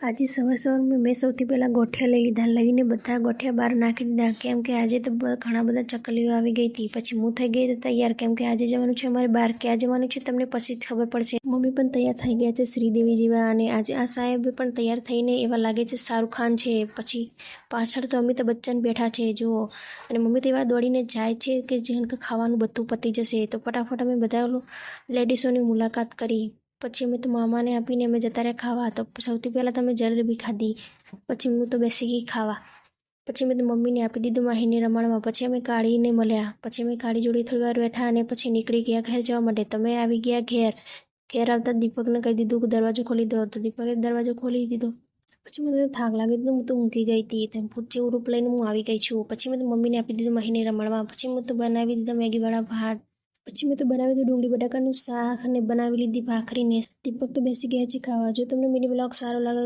આજે સવારમાં મેં સૌથી પહેલાં ગોઠિયા લઈ લીધા. લઈને બધા ગોઠિયા બહાર નાખી દીધા, કેમ કે આજે તો ઘણા બધા ચકલીઓ આવી ગઈ હતી. પછી હું થઈ ગઈ તૈયાર, કેમ કે આજે જવાનું છે અમારે બહાર. ક્યાં જવાનું છે તમને પછી જ ખબર પડશે. મમ્મી પણ તૈયાર થઈ ગયા છે શ્રીદેવી જેવા, અને આજે આ સાહેબ પણ તૈયાર થઈને એવા લાગે છે શાહરુખ ખાન છે. પછી પાછળ તો અમિતાભ બચ્ચન બેઠા છે જુઓ, અને મમ્મી તો એવા દોડીને જાય છે કે જેમ કે ખાવાનું બધું પતી જશે. તો ફટાફટ અમે બધા લેડીઝોની મુલાકાત કરી. પછી અમે તો મામાને આપીને અમે જતા રહ્યા ખાવા. તો સૌથી પહેલાં તો અમે જલેબી ખાધી, પછી હું તો બેસી ગઈ ખાવા. પછી મેં તો મમ્મીને આપી દીધું માહીને રમાડવા. પછી અમે કાળીને મળ્યા. પછી અમે કાળી જોડે થોડી વાર બેઠા અને પછી નીકળી ગયા ઘેર જવા માટે. તમે આવી ગયા ઘેર આવતા દીપકને કહી દીધું કે દરવાજો ખોલી દો, તો દીપકે દરવાજો ખોલી દીધો. પછી મને થાક લાગ્યો તો હું તો ઊંઘી ગઈ હતી. તેમ ભૂત જેવું રૂપ લઈને હું આવી ગઈ છું. પછી મેં તો મમ્મીને આપી દીધું માહીને રમાડવા. પછી મેં તો બનાવી દીધા મેગીવાળા ભાત. પછી મેં તો બનાવી દીધું ડુંગળી બટાકાનું શાક અને બનાવી લીધી ભાખરીને. દીપક તો બેસી ગયા છે ખાવા. જો તમને મિની બ્લોગ સારો લાગે